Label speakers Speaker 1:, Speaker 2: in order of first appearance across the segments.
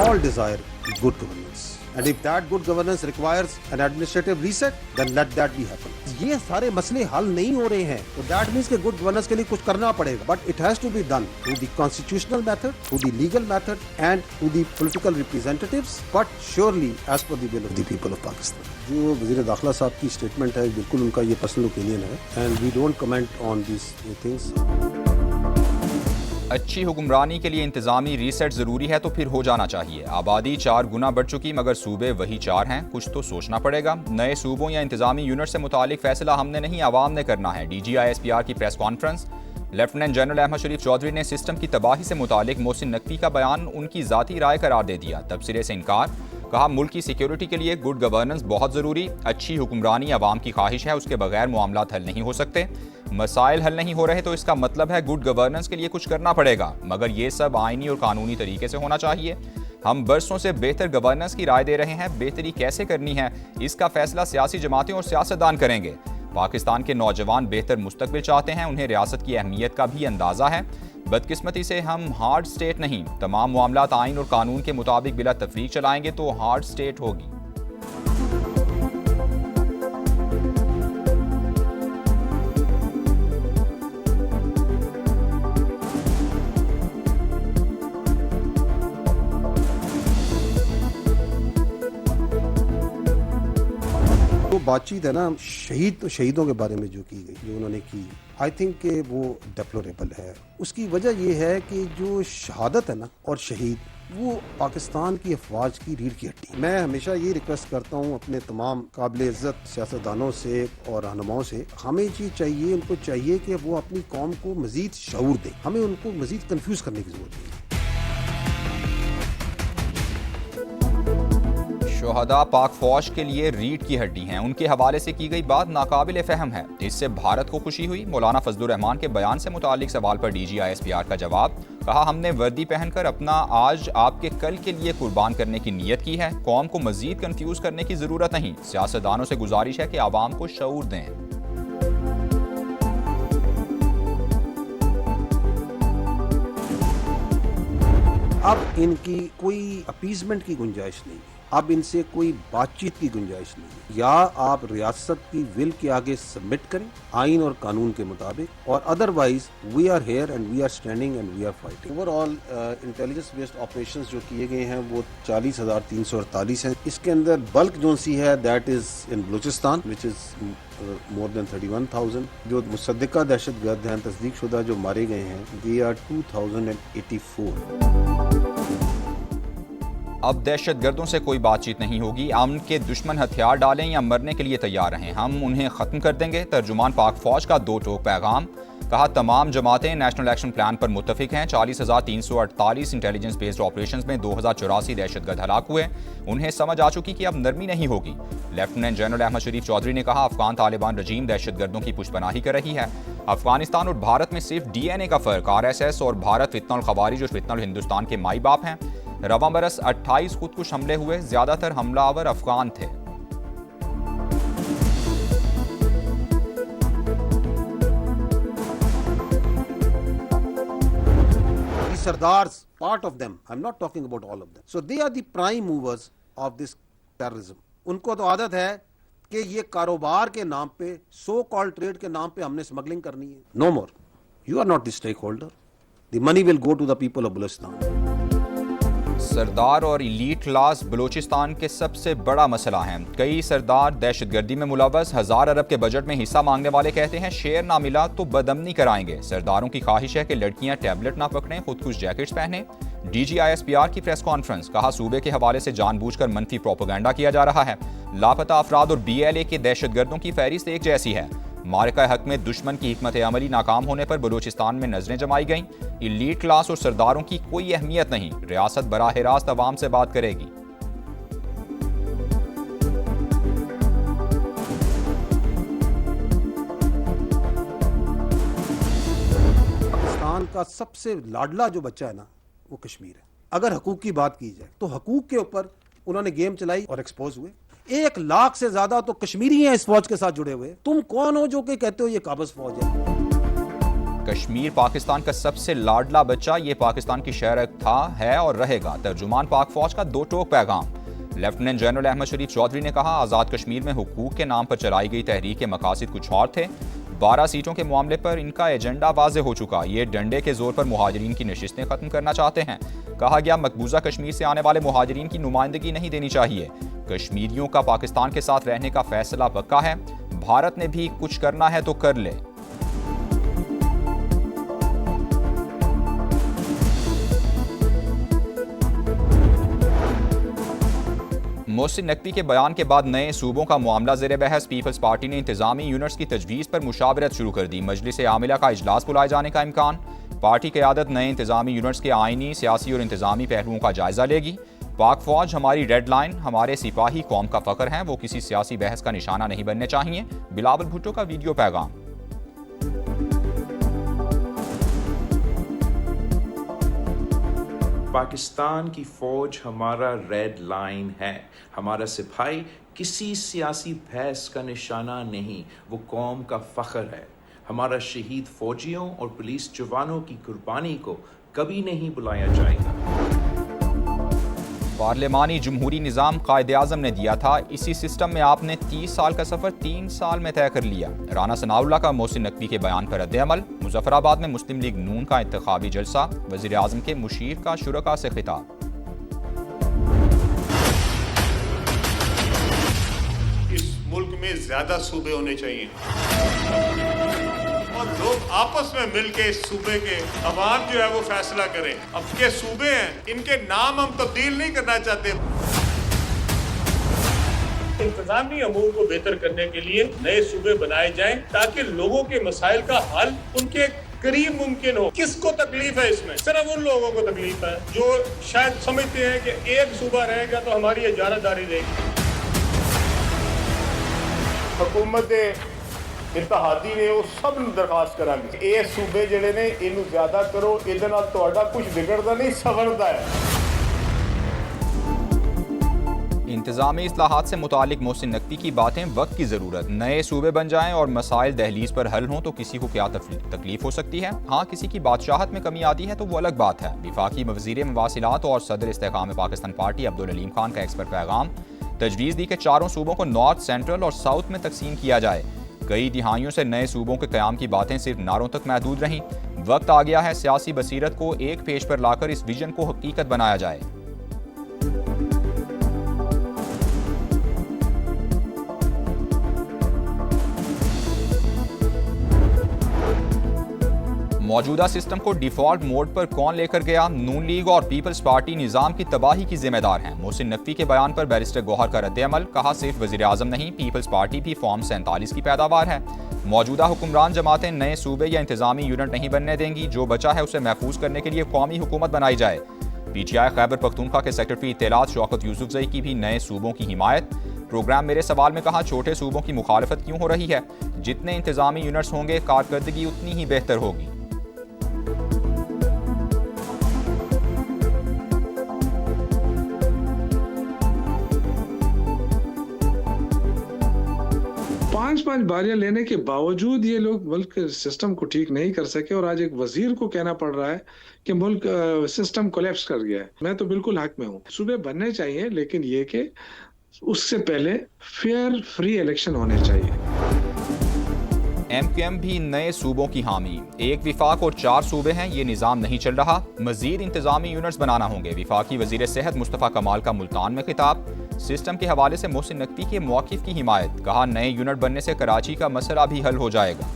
Speaker 1: all desire good governance. And if that good governance requires an administrative reset, then let that be happen. ये सारे मसले हल नहीं हो रहे हैं, तो that means कि good governance के लिए कुछ करना पड़ेगा. But it has to be done through the constitutional method, through the legal method, and through the political representatives, but surely as per the will of the people of Pakistan. जो वज़ीर दाखिला साहब की स्टेटमेंट है, बिल्कुल उनका ये personal opinion है, and we don't comment on these things.
Speaker 2: अच्छी हुक्मरानी के लिए इंतजामी रीसेट ज़रूरी है तो फिर हो जाना चाहिए। आबादी 4 गुना बढ़ चुकी मगर सूबे वही 4 हैं, कुछ तो सोचना पड़ेगा। नए सूबों या इंतजामी यूनिट से मुतालिक फैसला हमने नहीं आवाम ने करना है। DGISPR की press conference. Lieutenant general Ahmed Sharif Chaudhry ने सिस्टम की तबाही से मुतालिक मोहसिन नकवी का बयान उनकी ज़ाती राय करार दे दिया। तबसरे से इनकार। कहा मुल्क की सिक्योरिटी के लिए गुड गवर्नेंस बहुत ज़रूरी। अच्छी हुक्मरानी आवाम की ख्वाहिश है, उसके बगैर मामलात हल नहीं हो सकते। मसाइल हल नहीं हो रहे तो इसका मतलब है गुड गवर्नेंस के लिए कुछ करना पड़ेगा, मगर ये सब आइनी और कानूनी तरीके से होना चाहिए। हम बरसों से बेहतर गवर्नेंस की राय दे रहे हैं, बेहतरी कैसे करनी है इसका फैसला सियासी जमातें और सियासतदान करेंगे। पाकिस्तान के नौजवान बेहतर मुस्तकबिल चाहते हैं, उन्हें रियासत की अहमियत का भी अंदाज़ा है। बदकिस्मती से हम हार्ड स्टेट नहीं, तमाम मामलात आइन और कानून के मुताबिक बिला तफरीक चलाएंगे तो हार्ड स्टेट होगी।
Speaker 1: बातचीत है ना, शहीदों के बारे में जो की गई, जो उन्होंने की, आई थिंक कि वो डेप्लोरेबल है। उसकी वजह ये है कि जो शहादत है ना और शहीद, वो पाकिस्तान की अफवाज की रीढ़ की हड्डी। मैं हमेशा ये रिक्वेस्ट करता हूँ अपने तमाम काबिल इज़्ज़त सियासतदानों से और रहनुमाओं से, हमें ये चाहिए, उनको चाहिए कि वो अपनी कौम को मज़ीद शऊर दें। हमें उनको मज़ीद कन्फ्यूज़ करने की ज़रूरत नहीं है।
Speaker 2: शोहदा पाक फौज के लिए रीढ़ की हड्डी हैं, उनके हवाले से की गई बात नाकाबिल फ़हम है। इससे भारत को खुशी हुई। मौलाना फजलुर रहमान के बयान से मुतालिक सवाल पर DGISPR का जवाब। कहा हमने वर्दी पहनकर अपना आज आपके कल के लिए कुर्बान करने की नीयत की है। कौम को मजीद कंफ्यूज करने की जरूरत नहीं। सियासतदानों से गुजारिश है कि आवाम को शऊर दें।
Speaker 1: अब इनकी कोई अपीजमेंट की गुंजाइश नहीं है, अब इनसे कोई बातचीत की गुंजाइश नहीं है। या आप रियासत की विल के आगे सबमिट करें आइन और कानून के मुताबिक, और otherwise we are here and we are standing and we are fighting. Overall intelligence based operations जो किए गए हैं वो 40,348 हैं। इसके अंदर बल्क जो सी है that is in Balochistan which is more than 31,000। जो मुसद्दिका दहशतगर्द हैं, तस्दीक शुदा जो मारे गए हैं, they are 2,084।
Speaker 2: अब दहशतगर्दों से कोई बातचीत नहीं होगी। अमन के दुश्मन हथियार डालें या मरने के लिए तैयार रहें, हम उन्हें ख़त्म कर देंगे। तर्जुमान पाक फौज का 2 टोक पैगाम। कहा तमाम जमातें नेशनल एक्शन प्लान पर मुत्तफिक हैं। 40,348 इंटेलिजेंस बेस्ड ऑपरेशंस में 2,084 दहशतगर्द हलाक हुए। उन्हें समझ आ चुकी कि अब नरमी नहीं होगी। लेफ्टिनेंट जनरल अहमद शरीफ चौधरी ने कहा अफगान तालिबान रजीम दहशतगर्दों की पुष्पनाही कर रही है। अफगानिस्तान और भारत में सिर्फ DNA का फ़र्क। RSS और भारत फितनल खवारिज और फितनल हिंदुस्तान के माई बाप हैं। रवां बरस 28 खुदकुश हमले हुए, ज्यादातर हमलावर अफगान थे।
Speaker 1: Sardars, part of them, I'm not talking about all of them. So they are the prime movers of this terrorism. उनको तो आदत है कि ये कारोबार के नाम पे, सो कॉल्ड ट्रेड के नाम पे हमने स्मगलिंग करनी है। No more. You are not the stakeholder. The money will go to the people of Balochistan.
Speaker 2: सरदार और इलीट क्लास बलूचिस्तान के सबसे बड़ा मसला है। कई सरदार दहशतगर्दी में मुलव्वस। 1000 अरब के बजट में हिस्सा मांगने वाले कहते हैं शेयर ना मिला तो बदअमनी कराएंगे। सरदारों की ख्वाहिश है कि लड़कियां टैबलेट ना पकड़ें, खुदकुश जैकेट्स पहने। DGISPR की प्रेस कॉन्फ्रेंस। कहा सूबे के हवाले से जानबूझकर मनफी प्रोपेगेंडा किया जा रहा है। लापता अफराद और BLA के दहशतगर्दों की फहरिस्त एक जैसी है। मारका हक में दुश्मन की हिकमत अमली नाकाम होने पर बलूचिस्तान में नजरें जमाई गईं। इलीट क्लास और सरदारों की कोई अहमियत नहीं, रियासत बराह रास्त अवाम से बात करेगी।
Speaker 1: पाकिस्तान का सबसे लाडला जो बच्चा है ना, वो कश्मीर है। अगर हकूक की बात की जाए तो हकूक के ऊपर उन्होंने गेम चलाई और एक्सपोज हुए। 1 लाख से ज्यादा तो कश्मीरी हैं इस फौज के साथ जुड़े हुए। तुम कौन हो जो कि कहते हो ये काबज फौज है?
Speaker 2: कश्मीर पाकिस्तान का सबसे लाडला बच्चा, ये पाकिस्तान की शहर था, है और रहेगा। तर्जुमान पाक फौज का दो टोक पैगाम। लेफ्टिनेंट जनरल अहमद शरीफ चौधरी ने कहा, आज़ाद कश्मीर में हुकूक के नाम पर चलाई गई तहरीक के मकासद कुछ और थे। 12 सीटों के मामले पर इनका एजेंडा वाज़े हो चुका। ये डंडे के जोर पर मुहाजिरीन की नशिस्तें खत्म करना चाहते हैं। कहा गया, मकबूजा कश्मीर से आने वाले मुहाजिरीन की नुमाइंदगी नहीं देनी चाहिए। कश्मीरियों का पाकिस्तान के साथ रहने का फैसला पक्का है। भारत ने भी कुछ करना है तो कर ले। मोहसिन नकवी के बयान के बाद नए सूबों का मामला ज़ेर बहस। पीपल्स पार्टी ने इंतजामी यूनिट्स की तजवीज़ पर मुशावरत शुरू कर दी। मजलिस आमिला का इजलास बुलाए जाने का इम्कान। पार्टी क़यादत नए इंतजामी यूनिट्स के आइनी, सियासी और इंतजामी पहलुओं का जायजा लेगी। पाक फौज हमारी रेड लाइन, हमारे सिपाही कौम का फख्र हैं, वो किसी सियासी बहस का निशाना नहीं बनने चाहिए। बिलावल भुट्टो का वीडियो पैगाम।
Speaker 3: पाकिस्तान की फौज हमारा रेड लाइन है। हमारा सिपाही किसी सियासी बहस का निशाना नहीं, वो कौम का फख्र है। हमारा शहीद फौजियों और पुलिस जवानों की कुर्बानी को कभी नहीं भुलाया जाएगा।
Speaker 2: पार्लिमानी जमहूरी निज़ाम कायद-ए-आज़म ने दिया था, इसी सिस्टम में आपने 30 साल का सफ़र 3 साल में तय कर लिया। राना सनाउल्लाह का मोहसिन नकवी के बयान पर रद्द-ए-अमल। मुजफ्फराबाद में मुस्लिम लीग नून का इंतखाबी जलसा। वज़ीर आज़म के मुशीर का शुरका से खिताब।
Speaker 4: इस मुल्क में ज्यादा सूबे होने चाहिए और लोग आपस में मिलके इस सूबे के अवाम जो है वो फैसला करें। अब के सूबे हैं, इनके नाम हम तब्दील नहीं करना चाहते। इंतजामी अमूर को बेहतर करने के लिए नए सूबे बनाए जाएं ताकि लोगों के मसाइल का हल उनके करीब मुमकिन हो। किसको तकलीफ है इसमें? सिर्फ उन लोगों को तकलीफ है जो शायद समझते हैं कि एक सूबा रहेगा तो हमारी इजारादारी रहेगी। हुकूमत इत्तेहादी ने वो सब दरखास्त करांगे, ये सूबे जिहड़े ने इनू ज्यादा करो, इहदे नाल तुहाडा कुछ बिगड़दा नहीं, सवरदा है।
Speaker 2: इंतजामी इस्लाहात से मुतालिक मोहसिन नकवी की बातें, वक्त की ज़रूरत। नए सूबे बन जाएं और मसाइल दहलीज पर हल हों तो किसी को क्या तकलीफ हो सकती है। हाँ, किसी की बादशाहत में कमी आती है तो वो अलग बात है। वफाकी वज़ीर मवासिलात और सदर इस्तेकाम पाकिस्तान पार्टी अब्दुल अलीम खान का एक्सपर्ट पैगाम। तजवीज़ दी कि चारों सूबों को नॉर्थ, सेंट्रल और साउथ में तकसीम किया जाए। कई दिहाइयों से नए सूबों के क़याम की बातें सिर्फ नारों तक महदूद रहीं। वक्त आ गया है सियासी बसीरत को एक पेज पर लाकर इस विजन को हकीकत बनाया जाए। मौजूदा सिस्टम को डिफॉल्ट मोड पर कौन लेकर गया? नून लीग और पीपल्स पार्टी निज़ाम की तबाही की जिम्मेदार हैं। मोहसिन नकवी के बयान पर बैरिस्टर गौहर का रद्द-ए-अमल। कहा, सिर्फ वज़ीर आज़म नहीं, पीपल्स पार्टी भी फॉर्म 47 की पैदावार है। मौजूदा हुक्मरान जमातें नए सूबे या इंतजामी यूनिट नहीं बनने देंगी। जो बचा है उसे महफूज करने के लिए कौमी हुकूमत बनाई जाए। PTI खैबर पख्तूनख्वा के सेक्रेटरी इत्तेलात शौकत यूसुफजई की भी नए सूबों की हिमायत। प्रोग्राम मेरे सवाल में कहा, छोटे सूबों की मुखालफत क्यों हो रही है? जितने इंतजामी यूनिट्स होंगे कारकर्दगी उतनी ही बेहतर होगी।
Speaker 5: पांच बारियां लेने के बावजूद ये लोग मुल्क सिस्टम को ठीक नहीं कर सके और आज एक वजीर को कहना पड़ रहा है कि मुल्क सिस्टम कोलैप्स कर गया है। मैं तो बिल्कुल हक में हूँ, सूबे बनने चाहिए, लेकिन ये कि उससे पहले फेयर फ्री इलेक्शन होने चाहिए।
Speaker 2: MQM भी नए सूबों की हामी। एक विफाक और 4 सूबे हैं, ये निज़ाम नहीं चल रहा। मजीद इंतजामी यूनिट्स बनाना होंगे। विफाकी वजीर सेहत मुस्तफ़ा कमाल का मुल्तान में खिताब। सिस्टम के हवाले से मोहसिन नकवी के मौक़िफ़ की हिमायत। कहा, नए यूनिट बनने से कराची का मसला भी हल हो जाएगा।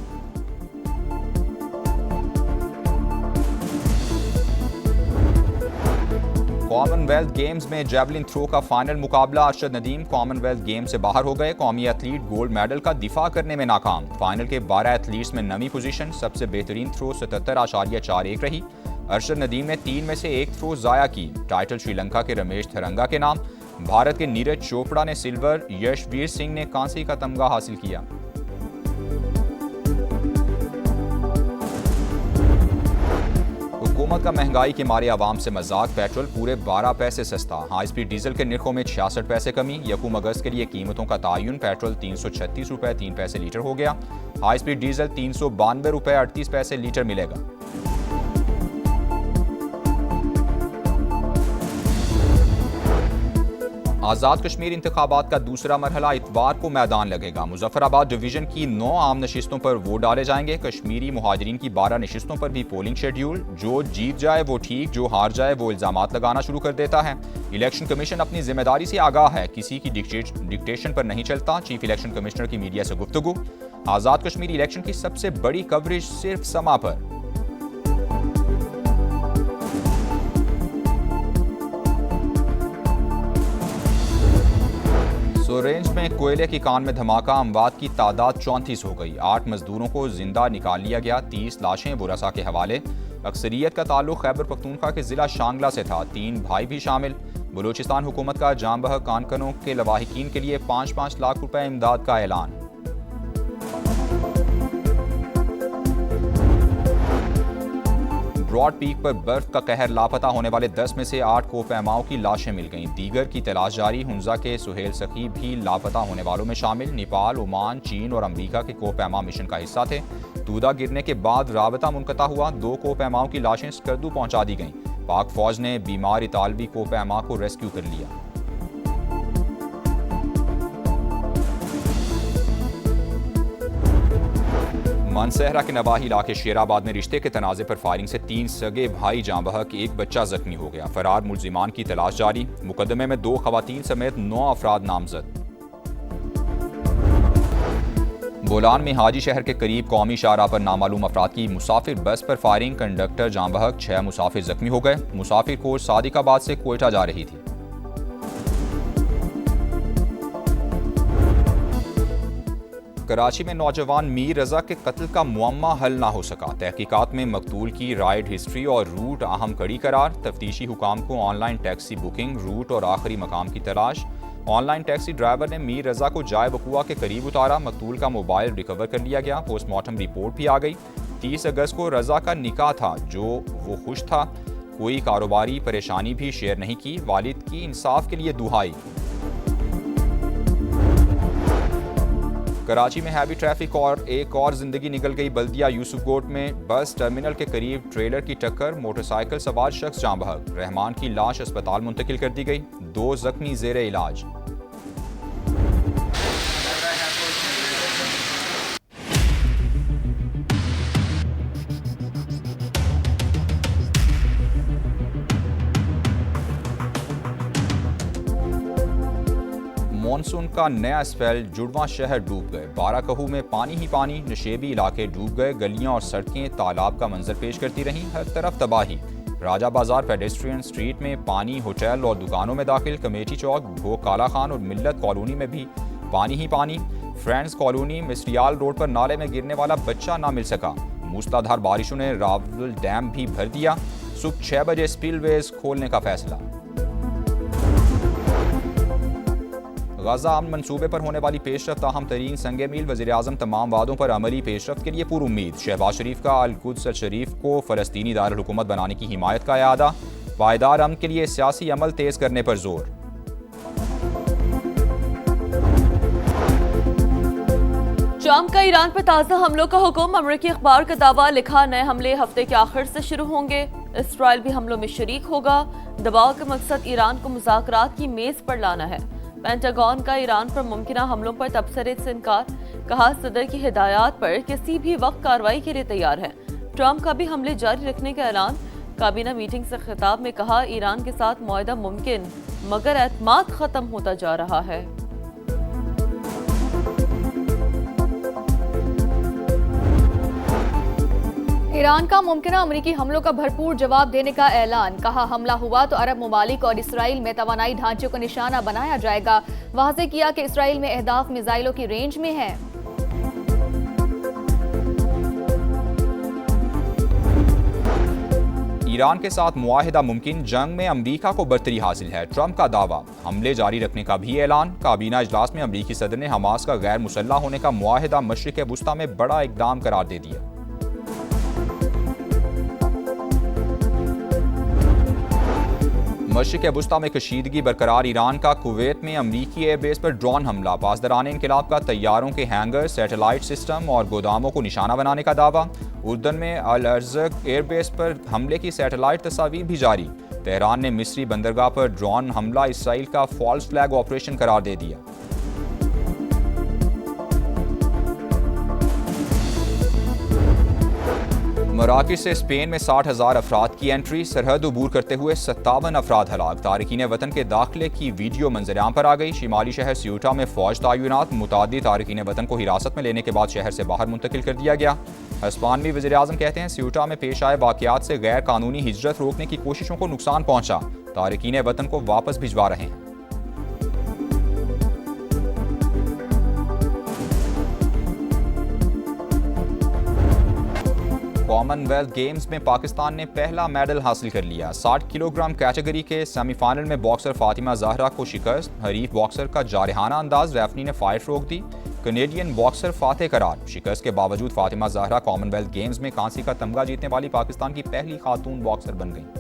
Speaker 2: कॉमनवेल्थ गेम्स में जैवलिन थ्रो का फाइनल मुकाबला। अरशद नदीम कॉमनवेल्थ गेम से बाहर हो गए। कौमी एथलीट गोल्ड मेडल का दिफा करने में नाकाम। फाइनल के 12 एथलीट्स में नवी पोजीशन। सबसे बेहतरीन थ्रो 77.41 रही। अरशद नदीम ने 3 में से 1 थ्रो ज़ाया की। टाइटल श्रीलंका के रमेश थरंगा के नाम। भारत के नीरज चोपड़ा ने सिल्वर, यशवीर सिंह ने कांसे का तमगा हासिल किया। हुकूमत का महंगाई के मारे आवाम से मजाक, पेट्रोल पूरे 12 पैसे सस्ता। हाई स्पीड डीजल के निर्खों में 66 पैसे कमी। यकूम अगस्त के लिए कीमतों का तायुन, पेट्रोल 336 रुपये 3 पैसे लीटर हो गया। हाई स्पीड डीजल 392 रुपये 38 पैसे लीटर मिलेगा। आज़ाद कश्मीर इंतखाबात का दूसरा मरहला इतवार को मैदान लगेगा। मुजफ्फराबाद डिवीजन की 9 आम नशिस्तों पर वोट डाले जाएंगे। कश्मीरी मुहाजिरीन की 12 नशिस्तों पर भी पोलिंग शेड्यूल। जो जीत जाए वो ठीक, जो हार जाए वो इल्जामात लगाना शुरू कर देता है। इलेक्शन कमीशन अपनी जिम्मेदारी से आगाह है, किसी की डिक्टेशन पर नहीं चलता। चीफ इलेक्शन कमिश्नर की मीडिया से गुफ्तगू। आज़ाद कश्मीर इलेक्शन की सबसे बड़ी कवरेज सिर्फ समा पर। सोरेंज में कोयले की कान में धमाका, अमवात की तादाद 34 हो गई। 8 मजदूरों को जिंदा निकाल लिया गया। 30 लाशें बुरसा के हवाले। अक्सरियत का ताल्लुक खैबर पख्तूनख्वा के जिला शांगला से था। 3 भाई भी शामिल। बलूचिस्तान हुकूमत का जाम बहक कानकनों के लवाहिकीन के लिए 5-5 लाख रुपए इमदाद का ऐलान। ब्रॉड पीक पर बर्फ का कहर, लापता होने वाले 10 में से 8 कोपैमाओं की लाशें मिल गईं। दीगर की तलाश जारी। हुंजा के सुहेल सखी भी लापता होने वालों में शामिल। नेपाल, ओमान, चीन और अमेरिका के कोपैमा मिशन का हिस्सा थे। तूदा गिरने के बाद राबता मुनक़ता हुआ। 2 कोपैमाओं की लाशें स्कर्दू पहुंचा दी गईं। पाक फौज ने बीमार इतालवी कोपैमा को रेस्क्यू कर लिया। मानसहरा के नवाही इलाके शेराबाद में रिश्ते के तनाज़े पर फायरिंग से 3 सगे भाई जाँ बहक, 1 बच्चा जख्मी हो गया। फरार मुलजिमान की तलाश जारी। मुकदमे में 2 खवातीन समेत 9 अफराद नामजद। बोलान में हाजी शहर के करीब कौमी शाहराह पर नामालूम अफराद की मुसाफिर बस पर फायरिंग, कंडक्टर जाँ बहक, 6 मुसाफिर जख्मी हो गए। मुसाफिर कोच सादिकाबाद से कोयटा जा रही थी। कराची में नौजवान मीर रजा के कत्ल का मुअम्मा हल ना हो सका। तहकीकात में मकतूल की राइड हिस्ट्री और रूट अहम कड़ी करार। तफ्तीशी हुकाम को ऑनलाइन टैक्सी बुकिंग, रूट और आखिरी मकाम की तलाश। ऑनलाइन टैक्सी ड्राइवर ने मीर रजा को जाए वकुआ के करीब उतारा। मकतूल का मोबाइल रिकवर कर लिया गया। पोस्टमार्टम रिपोर्ट भी आ गई। 30 अगस्त को रजा का निकाह था, जो वो खुश था। कोई कारोबारी परेशानी भी शेयर नहीं की। वालिद की इंसाफ के लिए दुहाई। कराची में हैवी ट्रैफिक और एक और जिंदगी निकल गई। बल्दिया यूसुफकोट में बस टर्मिनल के करीब ट्रेलर की टक्कर, मोटरसाइकिल सवार शख्स जाँ बहक। रहमान की लाश अस्पताल मुंतकिल कर दी गई। 2 जख्मी जेर इलाज। मानसून का नया स्पेल, जुड़वा शहर डूब गए। 12 कहू में पानी ही पानी। नशेबी इलाके डूब गए। गलियां और सड़कें तालाब का मंजर पेश करती रहीं। हर तरफ तबाही। राजा बाजार पेडेस्ट्रियन स्ट्रीट में पानी, होटल और दुकानों में दाखिल। कमेटी चौक, भोग काला खान और मिल्लत कॉलोनी में भी पानी ही पानी। फ्रेंड्स कॉलोनी मिस्रियाल रोड पर नाले में गिरने वाला बच्चा ना मिल सका। मूसलाधार बारिशों ने रावल डैम भी भर दिया। सुबह 6 बजे स्पिलवेज खोलने का फैसला। गाजा अमन मंसूबे पर होने वाली पेशरफ्त अहम तरीन संगे मील। वज़ीर-ए-आज़म तमाम वादों पर अमली पेशरफ्त के लिए पुरुम्मीद। शहबाज शरीफ का अल-कुद्स शरीफ को फ़लस्तीनी दारुल हुकूमत बनाने की हिमायत का इरादा। पायदार अमन के लिए सियासी अमल तेज़ करने पर जोर।
Speaker 6: ट्रंप का ईरान पर ताज़ा हमलों का हुक्म। अमरीकी अखबार का दावा, लिखा नए हमले हफ्ते के आखिर से शुरू होंगे। इसराइल भी हमलों में शरीक होगा। दबाव का मकसद ईरान को मुज़ाकरात की मेज़ पर लाना है। पेंटागन का ईरान पर मुमकिन हमलों पर तबसरे से इनकार। कहा, सदर की हिदायत पर किसी भी वक्त कार्रवाई के लिए तैयार है। ट्रंप का भी हमले जारी रखने का ऐलान। काबीना मीटिंग से खिताब में कहा, ईरान के साथ मुआहदा मुमकिन, मगर एतमाद खत्म होता जा रहा है।
Speaker 7: ईरान का मुमकिना अमरीकी हमलों का भरपूर जवाब देने का ऐलान। कहा, हमला हुआ तो अरब ममालिक और इसराइल में तवानाई ढांचे को निशाना बनाया जाएगा। वाज़े किया कि इसराइल में अहदाफ मिसाइलों की रेंज में है।
Speaker 2: ईरान के साथ मुआहिदा मुमकिन, जंग में अमरीका को बरतरी हासिल है। ट्रंप का दावा। हमले जारी रखने का भी ऐलान। काबीना इजलास में अमरीकी सदर ने हमास का गैर मुसल्लह होने का मुआहिदा मशरिक़ वुस्ता में बड़ा इकदाम करार दे दिया। मशरिक़ वुस्ता में कशीदगी बरकरार। ईरान का कुवैत में अमरीकी एयरबेस पर ड्रोन हमला। पासदारान इनकलाब का तैयारों के हैंगर, सैटेलाइट सिस्टम और गोदामों को निशाना बनाने का दावा। उर्दन में अल अर्ज़क एयरबेस पर हमले की सैटेलाइट तस्वीर भी जारी। तेहरान ने मिस्री बंदरगाह पर ड्रोन हमला इसराइल का फॉल्स फ्लैग ऑपरेशन करार दे दिया। मराकश से स्पेन में 60,000 अफराद की एंट्री। सरहद अबूर करते हुए 57 अफराद हलाक। तारकीन वतन के दाखिले की वीडियो मंजराम पर आ गई। शिमाली शहर सियूटा में फौज तैनात। मुतादिद तारकीन वतन को हिरासत में लेने के बाद शहर से बाहर मुंतकिल कर दिया गया। हस्पानवी वज़ीर आज़म कहते हैं सियूटा में पेश आए वाक़यात से गैर कानूनी हिजरत रोकने की कोशिशों को नुकसान पहुंचा। तारकीन वतन को वापस भिजवा रहे हैं। कॉमनवेल्थ गेम्स में पाकिस्तान ने पहला मेडल हासिल कर लिया। 60 किलोग्राम कैटेगरी के सेमीफाइनल में बॉक्सर फातिमा ज़हरा को शिकस्त। हरीफ बॉक्सर का जारहाना अंदाज, रेफरी ने फाइट रोक दी। कनेडियन बॉक्सर फातेह करार। शिकस्त के बावजूद फातिमा ज़हरा कॉमनवेल्थ गेम्स में कांसी का तमगा जीतने वाली पाकिस्तान की पहली खातून बॉक्सर बन गई।